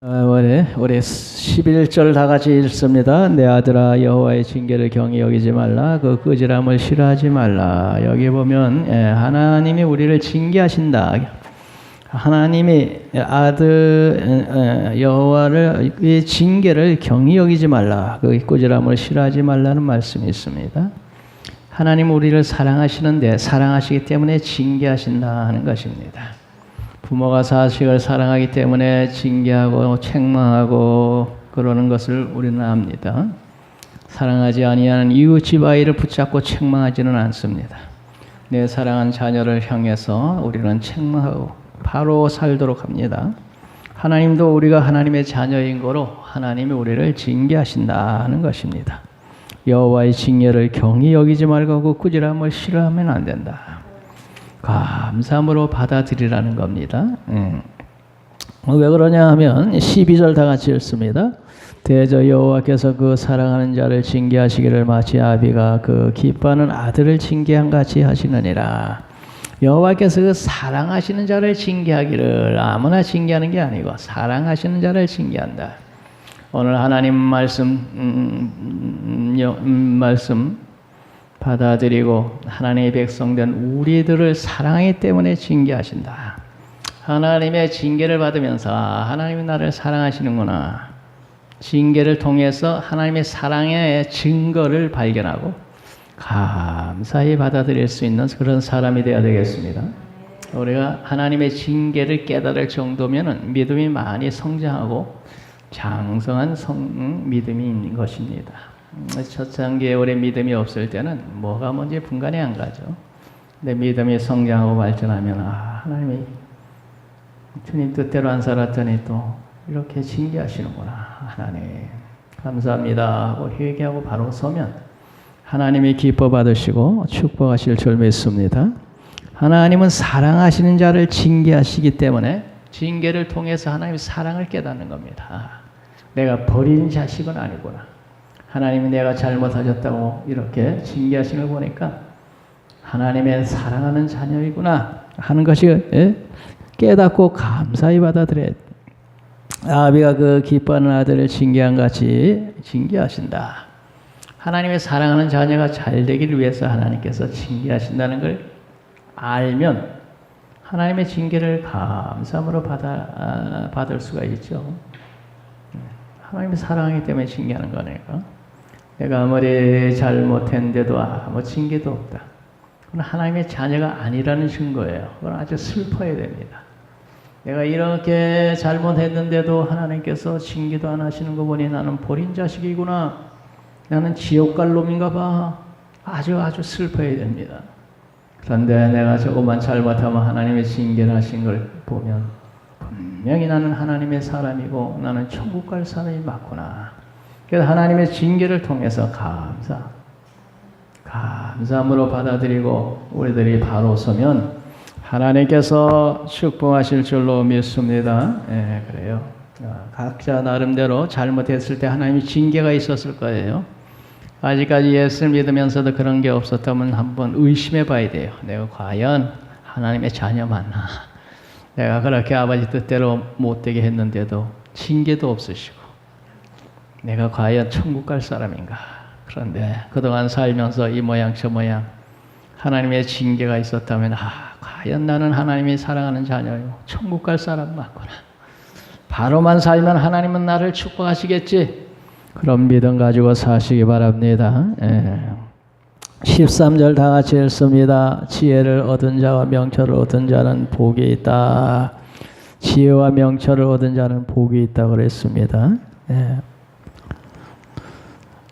우리 11절 다 같이 읽습니다. 내 아들아 여호와의 징계를 경히 여기지 말라. 그 끄지람을 싫어하지 말라. 여기 보면 하나님이 우리를 징계하신다. 하나님이 아들 여호와를 이 징계를 경히 여기지 말라. 그 꾸지람을 싫어하지 말라는 말씀이 있습니다. 하나님 우리를 사랑하시는데 사랑하시기 때문에 징계하신다 하는 것입니다. 부모가 자식을 사랑하기 때문에 징계하고 책망하고 그러는 것을 우리는 압니다. 사랑하지 아니하는 이웃집 아이를 붙잡고 책망하지는 않습니다. 내 사랑한 자녀를 향해서 우리는 책망하고 바로 살도록 합니다. 하나님도 우리가 하나님의 자녀인 거로 하나님이 우리를 징계하신다 하는 것입니다. 여호와의 징계를 경히 여기지 말고 꾸지람을 싫어하면 안 된다. 감사함으로 받아들이라는 겁니다. 왜 그러냐 하면 12절 다 같이 읽습니다. 대저 여호와께서 그 사랑하는 자를 징계하시기를 마치 아비가 그 기뻐하는 아들을 징계한 같이 하시느니라. 여호와께서 그 사랑하시는 자를 징계하기를 아무나 징계하는 게 아니고 사랑하시는 자를 징계한다. 오늘 하나님 말씀 받아들이고 하나님의 백성된 우리들을 사랑하기 때문에 징계하신다. 하나님의 징계를 받으면서 하나님이 나를 사랑하시는구나. 징계를 통해서 하나님의 사랑의 증거를 발견하고 감사히 받아들일 수 있는 그런 사람이 되어야 되겠습니다. 우리가 하나님의 징계를 깨달을 정도면 믿음이 많이 성장하고 장성한 믿음이 있는 것입니다. 첫 단계에 우리 믿음이 없을 때는 뭐가 뭔지 분간이 안 가죠. 근데 믿음이 성장하고 발전하면 하나님이 주님 뜻대로 안 살았더니 또 이렇게 징계하시는구나. 하나님 감사합니다 하고 회개하고 바로 서면 하나님이 기뻐 받으시고 축복하실 줄 믿습니다. 하나님은 사랑하시는 자를 징계하시기 때문에 징계를 통해서 하나님의 사랑을 깨닫는 겁니다. 내가 버린 자식은 아니구나. 하나님이 내가 잘못하셨다고 이렇게 징계하시는 걸 보니까 하나님의 사랑하는 자녀이구나 하는 것이 깨닫고 감사히 받아들여야 돼. 아비가 그 기뻐하는 아들을 징계한 같이 징계하신다. 하나님의 사랑하는 자녀가 잘 되기를 위해서 하나님께서 징계하신다는 걸 알면 하나님의 징계를 감사함으로 받을 수가 있죠. 하나님이 사랑하기 때문에 징계하는 거니까. 내가 아무리 잘못했는데도 아무 징계도 없다. 그건 하나님의 자녀가 아니라는 증거예요. 그건 아주 슬퍼야 됩니다. 내가 이렇게 잘못했는데도 하나님께서 징계도 안 하시는 거 보니 나는 버린 자식이구나. 나는 지옥 갈 놈인가 봐. 아주 슬퍼야 됩니다. 그런데 내가 조금만 잘못하면 하나님의 징계를 하신 걸 보면 분명히 나는 하나님의 사람이고 나는 천국 갈 사람이 맞구나. 그래서 하나님의 징계를 통해서 감사함으로 받아들이고 우리들이 바로 서면 하나님께서 축복하실 줄로 믿습니다. 그래요. 각자 나름대로 잘못했을 때 하나님의 징계가 있었을 거예요. 아직까지 예수를 믿으면서도 그런 게 없었다면 한번 의심해 봐야 돼요. 내가 과연 하나님의 자녀 맞나? 내가 그렇게 아버지 뜻대로 못되게 했는데도 징계도 없으시고 내가 과연 천국 갈 사람인가? 그런데 그동안 살면서 이 모양 저 모양 하나님의 징계가 있었다면 과연 나는 하나님이 사랑하는 자녀요. 천국 갈 사람 맞구나. 바로만 살면 하나님은 나를 축복하시겠지. 그런 믿음 가지고 사시기 바랍니다. 13절 다 같이 읽습니다. 지혜를 얻은 자와 명철을 얻은 자는 복이 있다. 지혜와 명철을 얻은 자는 복이 있다 그랬습니다.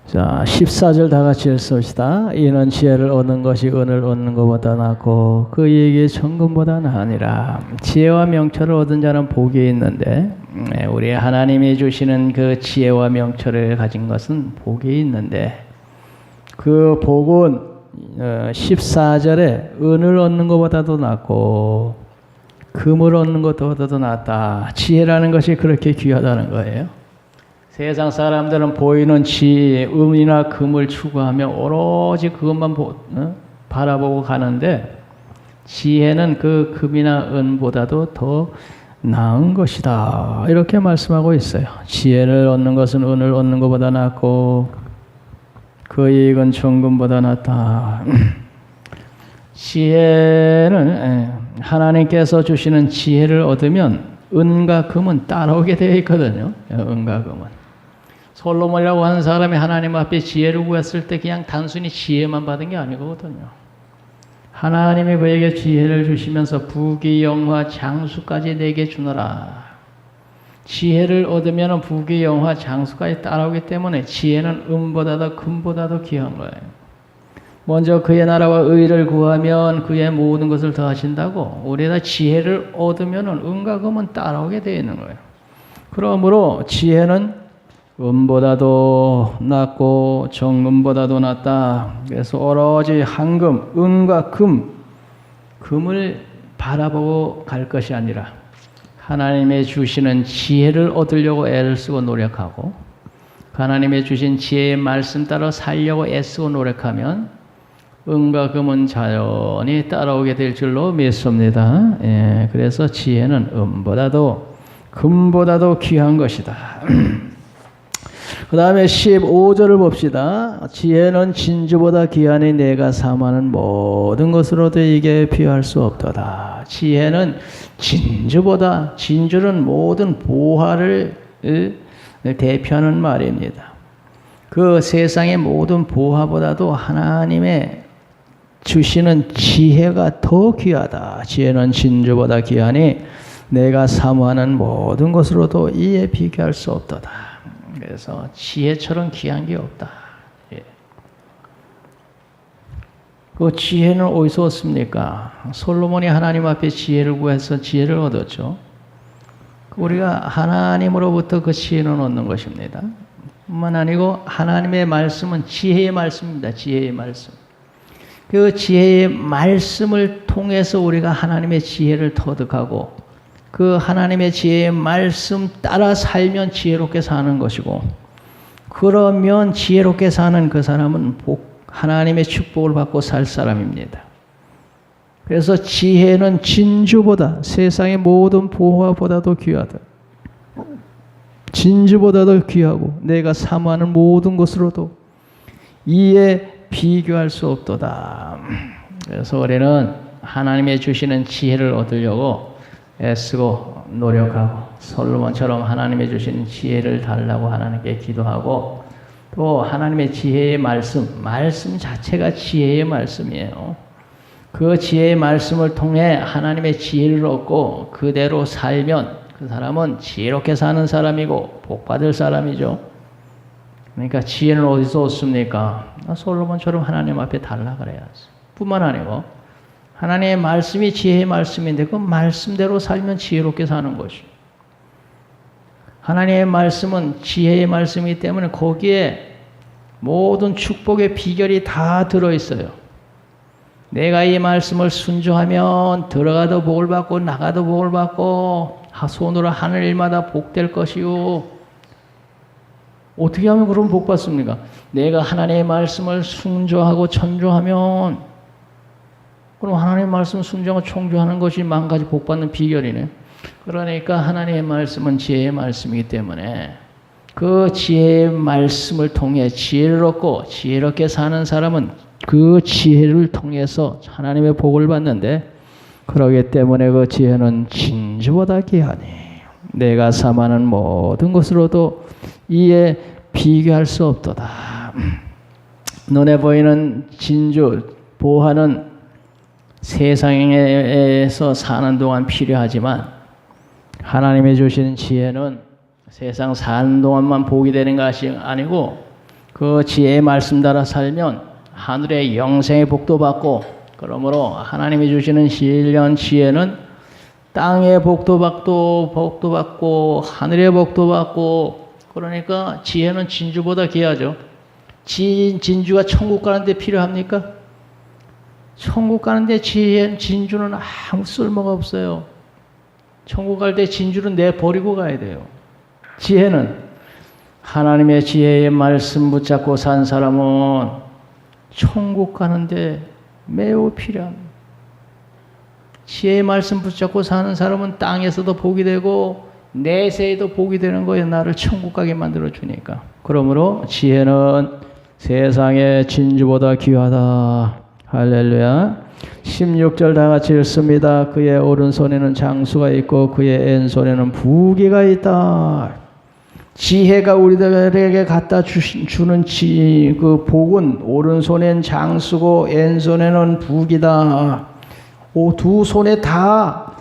자, 14절 다 같이 읽읍시다. 이는 지혜를 얻는 것이 은을 얻는 것보다 낫고 그에게 정금보다 나으니라. 지혜와 명철을 얻은 자는 복이 있는데 우리 하나님이 주시는 그 지혜와 명철을 가진 것은 복이 있는데 그 복은 14절에 은을 얻는 것보다도 낫고 금을 얻는 것보다도 낫다. 지혜라는 것이 그렇게 귀하다는 거예요. 세상 사람들은 보이는 은이나 금을 추구하며 오로지 그것만 바라보고 가는데 지혜는 그 금이나 은보다도 더 나은 것이다. 이렇게 말씀하고 있어요. 지혜를 얻는 것은 은을 얻는 것보다 낫고 그 이익은 정금보다 낫다. 지혜는 하나님께서 주시는 지혜를 얻으면 은과 금은 따라오게 되어 있거든요. 은과 금은. 솔로몬이라고 하는 사람이 하나님 앞에 지혜를 구했을 때 그냥 단순히 지혜만 받은 게 아니거든요. 하나님이 그에게 지혜를 주시면서 부귀 영화 장수까지 내게 주노라. 지혜를 얻으면 부귀 영화 장수까지 따라오기 때문에 지혜는 은보다도 금보다도 귀한 거예요. 먼저 그의 나라와 의를 구하면 그의 모든 것을 더하신다고 우리가 지혜를 얻으면 은과 금은 따라오게 되어 있는 거예요. 그러므로 지혜는 은보다도 낫고 정금보다도 낫다. 그래서 오로지 황금, 은과 금을 바라보고 갈 것이 아니라 하나님의 주시는 지혜를 얻으려고 애를 쓰고 노력하고 하나님의 주신 지혜의 말씀 따라 살려고 애쓰고 노력하면 은과 금은 자연히 따라오게 될 줄로 믿습니다. 그래서 지혜는 은보다도 금보다도 귀한 것이다. 그 다음에 15절을 봅시다. 지혜는 진주보다 귀하니 내가 삼하는 모든 것으로도 이게 비할 수 없도다. 지혜는 진주는 모든 보화를 대표하는 말입니다. 그 세상의 모든 보화보다도 하나님의 주시는 지혜가 더 귀하다. 지혜는 진주보다 귀하니 내가 사모하는 모든 것으로도 이에 비교할 수 없도다. 그래서 지혜처럼 귀한 게 없다. 그 지혜는 어디서 얻습니까? 솔로몬이 하나님 앞에 지혜를 구해서 지혜를 얻었죠. 우리가 하나님으로부터 그 지혜는 얻는 것입니다. 뿐만 아니고 하나님의 말씀은 지혜의 말씀입니다. 지혜의 말씀. 그 지혜의 말씀을 통해서 우리가 하나님의 지혜를 터득하고 그 하나님의 지혜의 말씀 따라 살면 지혜롭게 사는 것이고 그러면 지혜롭게 사는 그 사람은 하나님의 축복을 받고 살 사람입니다. 그래서 지혜는 진주보다 세상의 모든 보화보다도 귀하다. 진주보다도 귀하고 내가 사모하는 모든 것으로도 이에 비교할 수 없도다. 그래서 우리는 하나님의 주시는 지혜를 얻으려고 애쓰고 노력하고 솔로몬처럼 하나님의 주시는 지혜를 달라고 하나님께 기도하고 또 하나님의 지혜의 말씀 자체가 지혜의 말씀이에요. 그 지혜의 말씀을 통해 하나님의 지혜를 얻고 그대로 살면 그 사람은 지혜롭게 사는 사람이고 복받을 사람이죠. 그러니까 지혜는 어디서 얻습니까? 솔로몬처럼 하나님 앞에 달라 그래야지. 뿐만 아니고 하나님의 말씀이 지혜의 말씀인데 그 말씀대로 살면 지혜롭게 사는 것이. 하나님의 말씀은 지혜의 말씀이기 때문에 거기에 모든 축복의 비결이 다 들어있어요. 내가 이 말씀을 순종하면 들어가도 복을 받고 나가도 복을 받고 손으로 하는 일마다 복될 것이요. 어떻게 하면 그럼 복 받습니까? 내가 하나님의 말씀을 순종하고 천조하면 그럼 하나님의 말씀 순종하고 청조하는 것이 만 가지 복 받는 비결이네. 그러니까 하나님의 말씀은 지혜의 말씀이기 때문에 그 지혜의 말씀을 통해 지혜를 얻고 지혜롭게 사는 사람은 그 지혜를 통해서 하나님의 복을 받는데 그러기 때문에 그 지혜는 진주보다 귀하니 내가 삼하는 모든 것으로도 이에 비교할 수 없도다. 눈에 보이는 진주, 보화는 세상에서 사는 동안 필요하지만 하나님이 주시는 지혜는 세상 사는 동안만 복이 되는 것이 아니고 그 지혜의 말씀 따라 살면 하늘의 영생의 복도 받고 그러므로 하나님이 주시는 신령 지혜는 땅의 복도 받고 하늘의 복도 받고 그러니까 지혜는 진주보다 귀하죠. 진주가 천국 가는데 필요합니까? 천국 가는데 진주는 아무 쓸모가 없어요. 천국 갈 때 진주는 내버리고 가야 돼요. 지혜는 하나님의 지혜의 말씀 붙잡고 산 사람은 천국 가는데 매우 필요합니다. 지혜의 말씀 붙잡고 사는 사람은 땅에서도 복이 되고 내세에도 복이 되는 거예요. 나를 천국 가게 만들어 주니까. 그러므로 지혜는 세상의 진주보다 귀하다. 할렐루야. 16절 다 같이 읽습니다. 그의 오른손에는 장수가 있고 그의 왼손에는 부귀가 있다. 지혜가 우리들에게 갖다 주는 그 복은 오른손엔 장수고 왼손에는 부귀다. 두 손에 다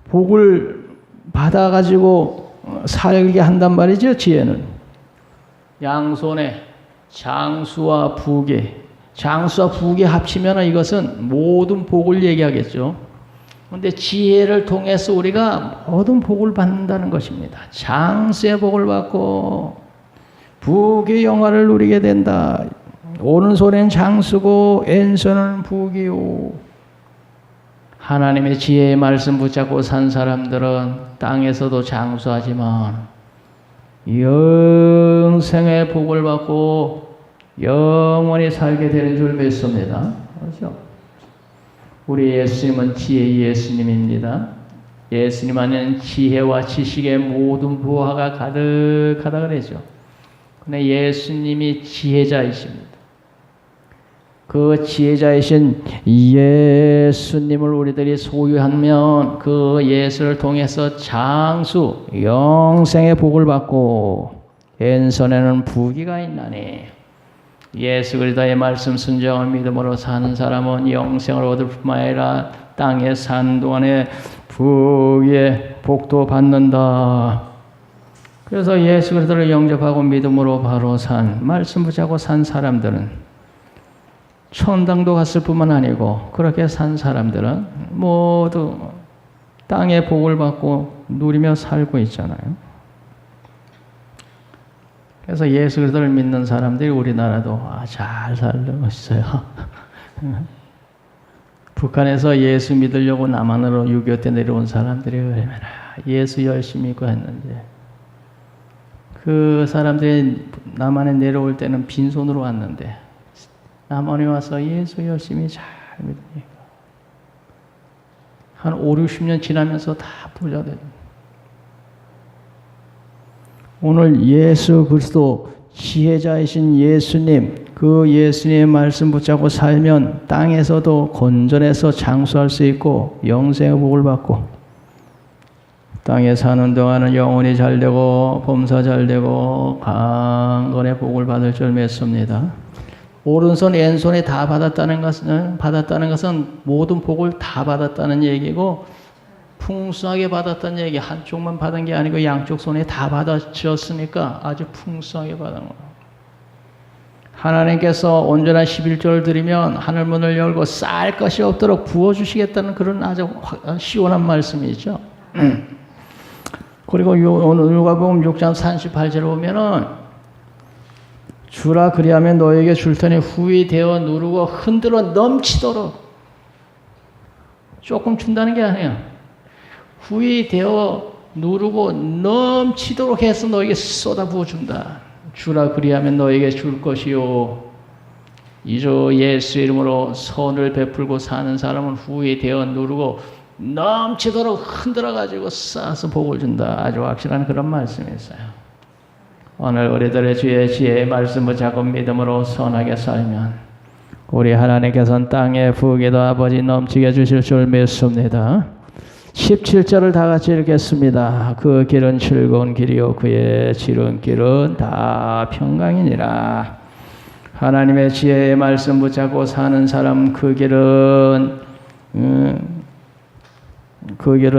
복을 받아가지고 살게 한단 말이죠. 지혜는 양손에 장수와 부귀, 장수와 부귀 합치면 이것은 모든 복을 얘기하겠죠. 그런데 지혜를 통해서 우리가 모든 복을 받는다는 것입니다. 장수의 복을 받고 부귀의 영화를 누리게 된다. 오른손엔 장수고 왼손은 부귀요. 하나님의 지혜의 말씀 붙잡고 산 사람들은 땅에서도 장수하지만 영생의 복을 받고 영원히 살게 되는 줄 믿습니다. 그렇죠? 우리 예수님은 지혜의 예수님입니다. 예수님 안에는 지혜와 지식의 모든 부하가 가득하다 그러죠. 근데 예수님이 지혜자이십니다. 그 지혜자이신 예수님을 우리들이 소유하면 그 예수를 통해서 장수, 영생의 복을 받고 왼손에는 부귀가 있나니 예수 그리스도의 말씀 순종을 믿음으로 사는 사람은 영생을 얻을 뿐만 아니라 땅에 산 동안에 부귀의 복도 받는다. 그래서 예수 그리스도를 영접하고 믿음으로 바로 산, 말씀 붙잡고 산 사람들은 천당도 갔을 뿐만 아니고 그렇게 산 사람들은 모두 땅의 복을 받고 누리며 살고 있잖아요. 그래서 예수 그리스도를 믿는 사람들이 우리나라도 잘 살고 있어요. 북한에서 예수 믿으려고 남한으로 6.25 때 내려온 사람들이 얼마나 예수 열심히 믿고 했는데 그 사람들이 남한에 내려올 때는 빈손으로 왔는데 남한에 와서 예수 열심히 잘 믿으니까 한 5, 60년 지나면서 다 부자 되죠. 오늘 예수 그리스도 지혜자이신 예수님, 그 예수님의 말씀 붙잡고 살면 땅에서도 건전해서 장수할 수 있고 영생의 복을 받고 땅에 사는 동안은 영혼이 잘 되고 범사 잘 되고 강건의 복을 받을 줄 믿습니다. 오른손 왼손에 다 받았다는 것은 모든 복을 다 받았다는 얘기고 풍성하게 받았다는 얘기, 한쪽만 받은 게 아니고 양쪽 손에 다 받아주었으니까 아주 풍성하게 받은 거예요. 하나님께서 온전한 11조를 드리면 하늘문을 열고 쌀 것이 없도록 부어주시겠다는 그런 아주 시원한 말씀이죠. 그리고 오늘 누가복음 6장 38절에 보면은 주라 그리하면 너에게 줄 테니 후히 되어 누르고 흔들어 넘치도록, 조금 준다는 게 아니에요. 후히 되어 누르고 넘치도록 해서 너에게 쏟아부어 준다. 주라 그리하면 너에게 줄 것이요. 이주 예수 이름으로 선을 베풀고 사는 사람은 후히 되어 누르고 넘치도록 흔들어가지고 쏴서 복을 준다. 아주 확실한 그런 말씀이 있어요. 오늘 우리들의 주의 지혜의 말씀을 자꾸 믿음으로 선하게 살면 우리 하나님께서는 땅의 부귀도 아버지 넘치게 주실 줄 믿습니다. 17절을 다 같이 읽겠습니다. 그 길은 즐거운 길이요 그의 지름길은 다 평강이니라. 하나님의 지혜의 말씀 붙잡고 사는 사람 그 길은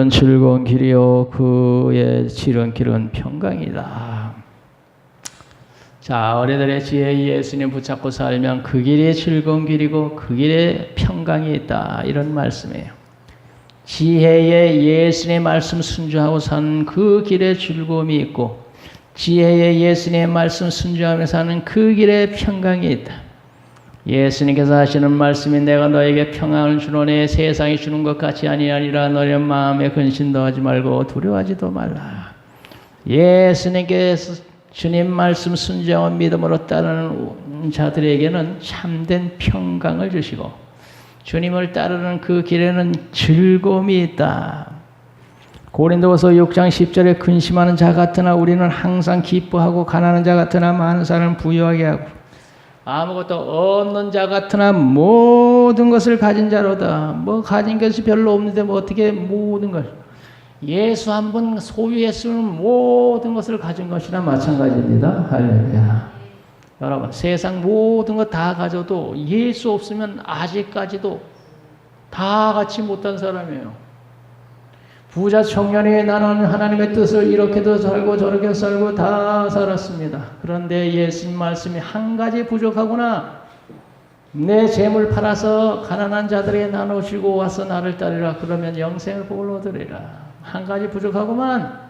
즐거운 길이요 그의 지름길은 평강이다. 자, 우리들의 지혜의 예수님 붙잡고 살면 그 길이 즐거운 길이고 그 길에 평강이 있다. 이런 말씀이에요. 지혜의 예수님의 말씀 순종하고 사는 그 길에 즐거움이 있고 지혜의 예수님의 말씀 순종하며 사는 그 길에 평강이 있다. 예수님께서 하시는 말씀이 내가 너에게 평안을 주노니 세상이 주는 것 같이 아니하니라. 너의 마음에 근심도 하지 말고 두려워하지도 말라. 예수님께서 주님 말씀 순종한 믿음으로 따르는 자들에게는 참된 평강을 주시고 주님을 따르는 그 길에는 즐거움이 있다. 고린도후서 6장 10절에 근심하는 자 같으나 우리는 항상 기뻐하고 가난한 자 같으나 많은 사람을 부유하게 하고 아무것도 없는 자 같으나 모든 것을 가진 자로다. 뭐 가진 것이 별로 없는데 뭐 어떻게 모든 걸. 예수 한 번 소유했으면 모든 것을 가진 것이나 마찬가지입니다. 할렐루야. 여러분 세상 모든 것 다 가져도 예수 없으면 아직까지도 다 갖지 못한 사람이에요. 부자 청년이 나는 하나님의 뜻을 이렇게도 살고 저렇게 살고 다 살았습니다. 그런데 예수님 말씀이 한 가지 부족하구나. 내 재물 팔아서 가난한 자들에게 나눠주고 와서 나를 따르라. 그러면 영생을 복을 얻으리라. 한 가지 부족하구만.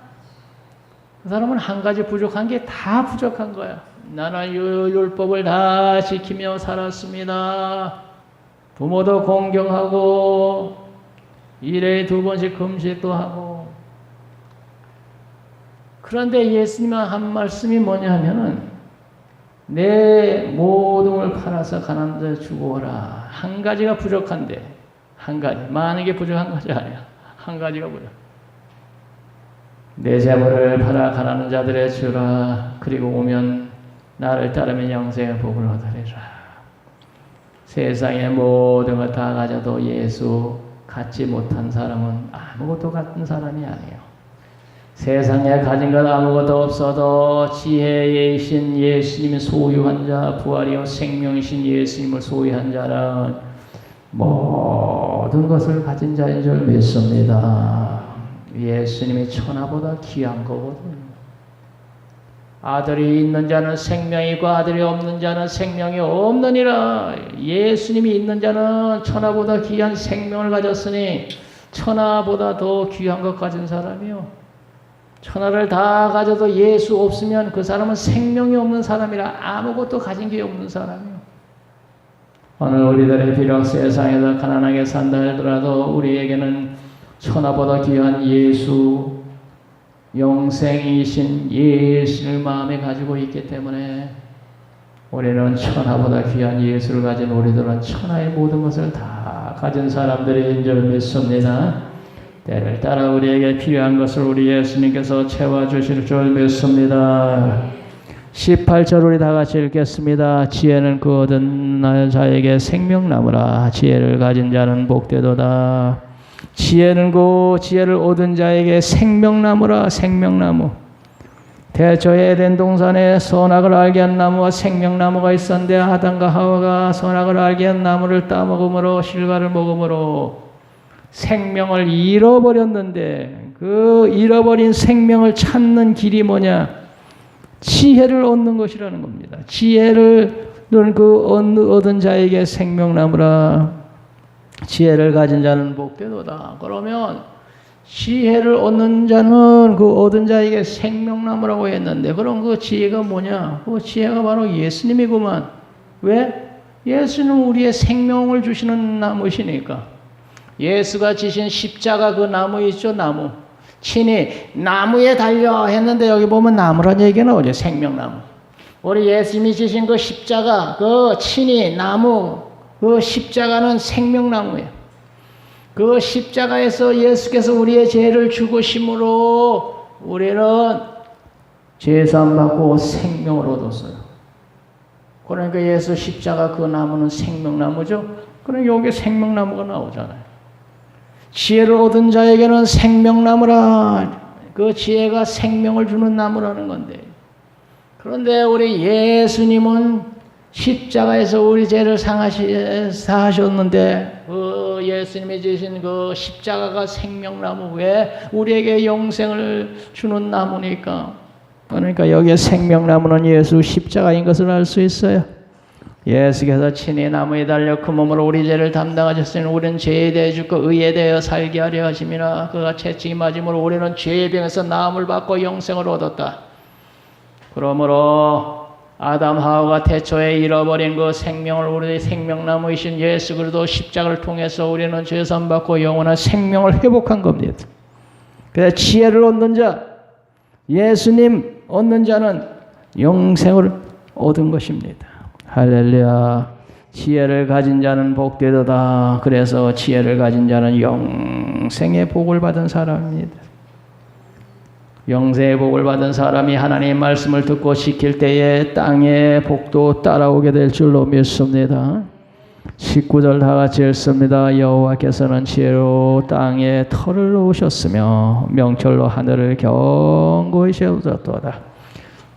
그 사람은 한 가지 부족한 게 다 부족한 거야. 나는 율법을 다 지키며 살았습니다. 부모도 공경하고 일에 2번씩 금식도 하고. 그런데 예수님의 한 말씀이 뭐냐면은 내 모든 걸 팔아서 가난한 자 주고 오라. 한 가지가 부족한데 한 가지. 많은 게 부족한 것이 아니야. 한 가지가 부족. 내 재물을 팔아 가난한 자들에 주라. 그리고 오면 나를 따르면 영생의 복을 얻으리라. 세상의 모든 걸 다 가져도 예수 갖지 못한 사람은 아무것도 갖는 사람이 아니에요. 세상에 가진 것 아무것도 없어도 지혜이신 예수님이 소유한 자, 부활이요 생명이신 예수님을 소유한 자는 모든 것을 가진 자인 줄 믿습니다. 예수님이 천하보다 귀한 거거든요. 아들이 있는 자는 생명이 있고 아들이 없는 자는 생명이 없느니라. 예수님이 있는 자는 천하보다 귀한 생명을 가졌으니 천하보다 더 귀한 것 가진 사람이요. 천하를 다 가져도 예수 없으면 그 사람은 생명이 없는 사람이라. 아무것도 가진 게 없는 사람이요. 오늘 우리들의 비록 세상에서 가난하게 산다 하더라도 우리에게는 천하보다 귀한 예수, 영생이신 예수를 마음에 가지고 있기 때문에 우리는 천하보다 귀한 예수를 가진 우리들은 천하의 모든 것을 다 가진 사람들인 줄 믿습니다. 때를 따라 우리에게 필요한 것을 우리 예수님께서 채워주실 줄 믿습니다. 18절 우리 다 같이 읽겠습니다. 지혜는 그 얻은 자에게 생명나무라. 지혜를 가진 자는 복되도다. 지혜는 그 지혜를 얻은 자에게 생명나무라. 생명나무. 대초 에덴 동산에 선악을 알게 한 나무와 생명나무가 있었는데 아담과 하와가 선악을 알게 한 나무를 따먹음으로 실과를 먹음으로 생명을 잃어버렸는데 그 잃어버린 생명을 찾는 길이 뭐냐? 지혜를 얻는 것이라는 겁니다. 지혜를 얻은 자에게 생명나무라. 지혜를 가진 자는 복되도다. 그러면 지혜를 얻는 자는 그 얻은 자에게 생명나무라고 했는데 그럼 그 지혜가 뭐냐? 그 지혜가 바로 예수님이구만. 왜? 예수는 우리의 생명을 주시는 나무시니까. 예수가 지신 십자가 그 나무 있죠? 나무. 친히 나무에 달려 했는데 여기 보면 나무란 얘기가 나오죠. 생명나무. 우리 예수님이 지신 그 십자가 그 친히 나무 그 십자가는 생명나무예요. 그 십자가에서 예수께서 우리의 죄를 죽으심으로 우리는 죄사함 받고 생명을 얻었어요. 그러니까 예수 십자가 그 나무는 생명나무죠. 그러니까 여기 생명나무가 나오잖아요. 지혜를 얻은 자에게는 생명나무라. 그 지혜가 생명을 주는 나무라는 건데. 그런데 우리 예수님은 십자가에서 우리 죄를 사하셨는데 그 예수님이 지신 그 십자가가 생명나무. 왜? 우리에게 영생을 주는 나무니까. 그러니까 여기에 생명나무는 예수 십자가인 것을 알 수 있어요. 예수께서 친히 나무에 달려 그 몸으로 우리 죄를 담당하셨으니 우리는 죄에 대해 죽고 의에 대하여 살게 하려 하심이나 그가 채찍이 맞음으로 우리는 죄의 병에서 나음을 받고 영생을 얻었다. 그러므로 아담 하와가 태초에 잃어버린 그 생명을 우리의 생명나무이신 예수 그리스도 십자가를 통해서 우리는 죄사함 받고 영원한 생명을 회복한 겁니다. 그래서 지혜를 얻는 자, 예수님 얻는 자는 영생을 얻은 것입니다. 할렐루야. 지혜를 가진 자는 복되도다. 그래서 지혜를 가진 자는 영생의 복을 받은 사람입니다. 영생의 복을 받은 사람이 하나님의 말씀을 듣고 지킬 때에 땅의 복도 따라오게 될 줄로 믿습니다. 19절 다 같이 읽습니다. 여호와께서는 지혜로 땅에 터를 놓으셨으며 명철로 하늘을 견고히 세우셨도다.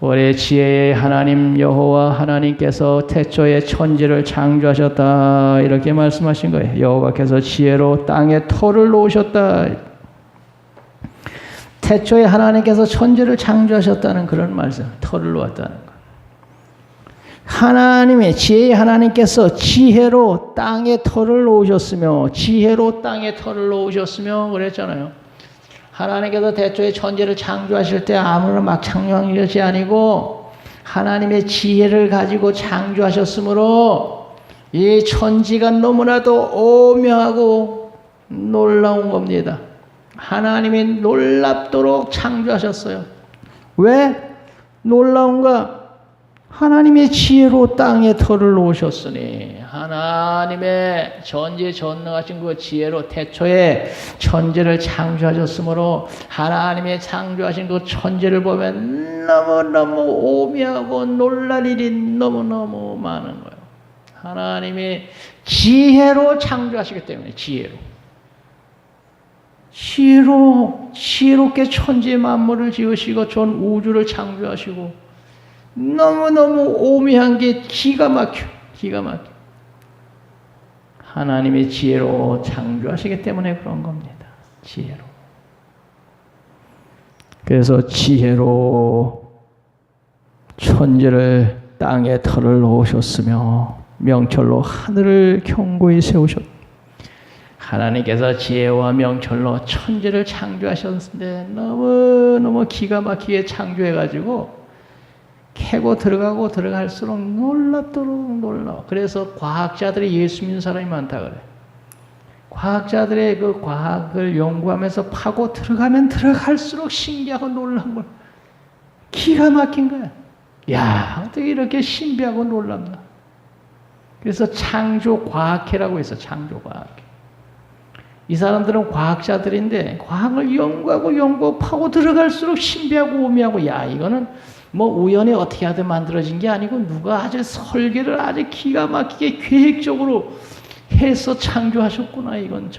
우리 지혜의 하나님 여호와 하나님께서 태초에 천지를 창조하셨다. 이렇게 말씀하신 거예요. 여호와께서 지혜로 땅에 터를 놓으셨다. 태초에 하나님께서 천지를 창조하셨다는 그런 말씀. 터를 놓았다는 거. 하나님의 지혜의 하나님께서 지혜로 땅에 터를 놓으셨으며 지혜로 땅에 터를 놓으셨으며 그랬잖아요. 하나님께서 태초에 천지를 창조하실 때 아무나 막 창조한 것이 아니고 하나님의 지혜를 가지고 창조하셨으므로 이 천지가 너무나도 오묘하고 놀라운 겁니다. 하나님이 놀랍도록 창조하셨어요. 왜 놀라운가? 하나님의 지혜로 땅에 터를 놓으셨으니 하나님의 전지전능하신 그 지혜로 태초에 천지를 창조하셨으므로 하나님의 창조하신 그 천지를 보면 너무너무 오묘하고 놀랄 일이 너무너무 많은 거예요. 하나님이 지혜로 창조하시기 때문에 지혜롭게 천지 만물을 지으시고 전 우주를 창조하시고 너무너무 오묘한 게 기가 막혀. 하나님의 지혜로 창조하시기 때문에 그런 겁니다. 지혜로. 그래서 지혜로 천지를 땅에 터를 놓으셨으며 명철로 하늘을 견고히 세우셨다. 하나님께서 지혜와 명철로 천지를 창조하셨는데 너무너무 기가 막히게 창조해가지고 캐고 들어가고 들어갈수록 놀랍도록 놀라워. 그래서 과학자들이 예수 믿는 사람이 많다 그래. 과학자들의 그 과학을 연구하면서 파고 들어가면 들어갈수록 신기하고 놀라운 걸 기가 막힌 거야. 야, 어떻게 이렇게 신비하고 놀랍나. 그래서 창조과학회라고 있어. 창조과학회. 이 사람들은 과학자들인데 과학을 연구하고 파고 들어갈수록 신비하고 오묘하고 야, 이거는 뭐 우연히 어떻게 하든 만들어진 게 아니고 누가 아주 설계를 아주 기가 막히게 계획적으로 해서 창조하셨구나. 이건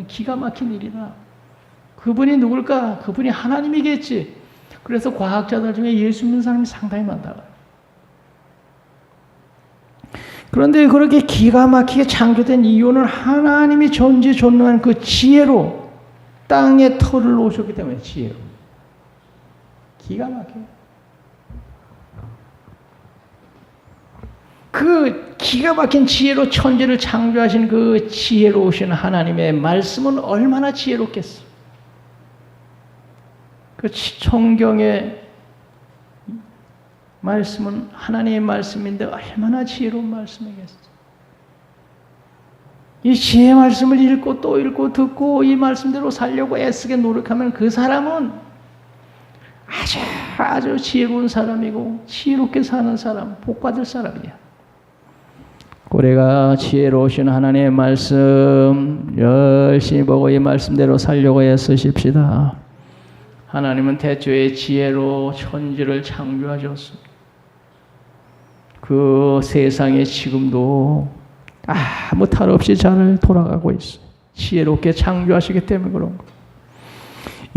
기가 막힌 일이다. 그분이 누굴까? 그분이 하나님이겠지. 그래서 과학자들 중에 예수 믿는 사람이 상당히 많다. 그런데 그렇게 기가 막히게 창조된 이유는 하나님이 전지전능한 그 지혜로 땅에 터를 놓으셨기 때문에 지혜로. 기가 막혀요. 그 기가 막힌 지혜로 천지를 창조하신 그 지혜로우신 하나님의 말씀은 얼마나 지혜롭겠어. 그 성경의 말씀은 하나님의 말씀인데 얼마나 지혜로운 말씀이겠어. 이 지혜의 말씀을 읽고 또 읽고 듣고 이 말씀대로 살려고 애쓰게 노력하면 그 사람은 아주 지혜로운 사람이고 지혜롭게 사는 사람, 복받을 사람이야. 우리가 지혜로우신 하나님의 말씀 열심히 보고 이 말씀대로 살려고 애쓰십시다. 하나님은 태초에 지혜로 천지를 창조하셨습니다. 그 세상에 지금도 아무 탈 없이 잘 돌아가고 있어요. 지혜롭게 창조하시기 때문에 그런 거예요.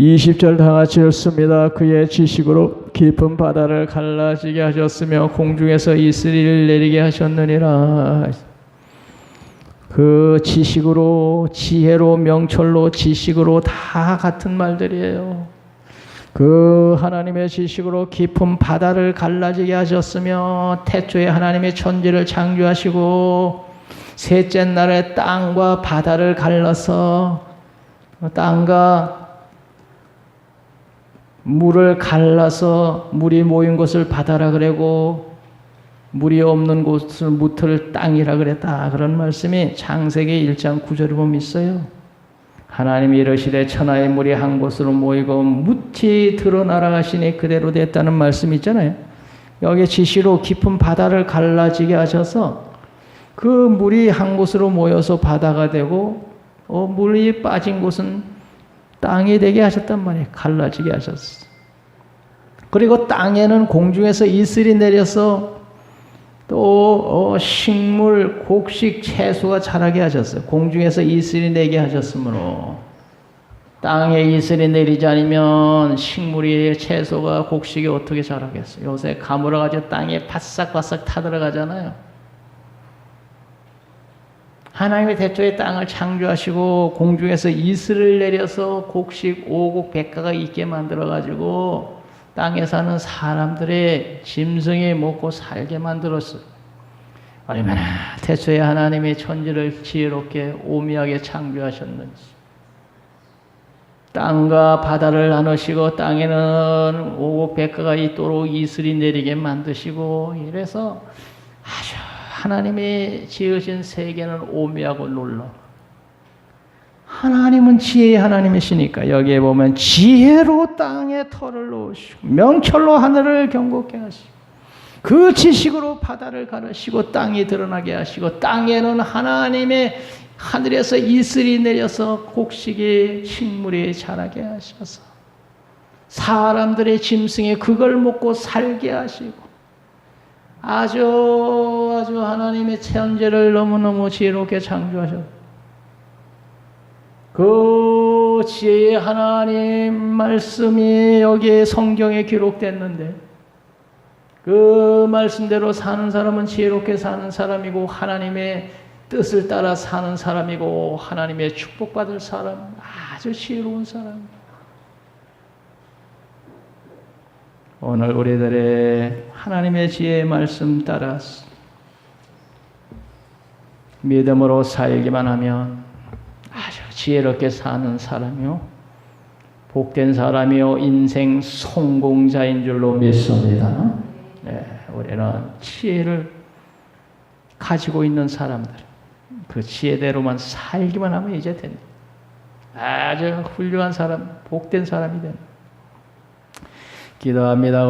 20절 다 같이 읽습니다. 그의 지식으로 깊은 바다를 갈라지게 하셨으며 공중에서 이슬을 내리게 하셨느니라. 그 지식으로, 지혜로, 명철로, 지식으로 다 같은 말들이에요. 그 하나님의 지식으로 깊은 바다를 갈라지게 하셨으며 태초에 하나님의 천지를 창조하시고 셋째 날에 땅과 바다를 갈라서 땅과 물을 갈라서 물이 모인 곳을 바다라 그러고 물이 없는 곳을 무틀 땅이라 그랬다. 그런 말씀이 창세기 1장 9절에 보면 있어요. 하나님이 이르시되 천하의 물이 한 곳으로 모이고 묻히 드러나라 하시니 그대로 됐다는 말씀이 있잖아요. 여기 지시로 깊은 바다를 갈라지게 하셔서 그 물이 한 곳으로 모여서 바다가 되고 물이 빠진 곳은 땅이 되게 하셨단 말이에요. 갈라지게 하셨어. 그리고 땅에는 공중에서 이슬이 내려서 또 식물, 곡식, 채소가 자라게 하셨어요. 공중에서 이슬이 내게 하셨으므로 땅에 이슬이 내리지 않으면 식물이, 채소가, 곡식이 어떻게 자라겠어요? 요새 가물어가지고 땅에 바싹바싹 타들어가잖아요. 하나님의 대초에 땅을 창조하시고 공중에서 이슬을 내려서 곡식, 오곡, 백가가 있게 만들어가지고 땅에 사는 사람들의 짐승이 먹고 살게 만들었어요. 얼마나 태초에 하나님의 천지를 지혜롭게 오묘하게 창조하셨는지. 땅과 바다를 나누시고 땅에는 오곡, 백가가 있도록 이슬이 내리게 만드시고 이래서 아주 하나님이 지으신 세계는 오묘하고 놀라워. 하나님은 지혜의 하나님이시니까 여기에 보면 지혜로 땅에 털을 놓으시고 명철로 하늘을 경고케 하시고 그 지식으로 바다를 가르시고 땅이 드러나게 하시고 땅에는 하나님의 하늘에서 이슬이 내려서 곡식이 식물이 자라게 하셔서 사람들의 짐승이 그걸 먹고 살게 하시고 아주 하나님의 천지를 너무너무 지혜롭게 창조하셨고 그 지혜의 하나님 말씀이 여기에 성경에 기록됐는데 그 말씀대로 사는 사람은 지혜롭게 사는 사람이고 하나님의 뜻을 따라 사는 사람이고 하나님의 축복받을 사람, 아주 지혜로운 사람. 오늘 우리들의 하나님의 지혜의 말씀 따라서 믿음으로 살기만 하면 아주 지혜롭게 사는 사람이요 복된 사람이요 인생 성공자인 줄로 믿습니다. 네, 우리는 지혜를 가지고 있는 사람들, 그 지혜대로만 살기만 하면 이제 됩니다. 아주 훌륭한 사람, 복된 사람이 됩니다. 기도합니다.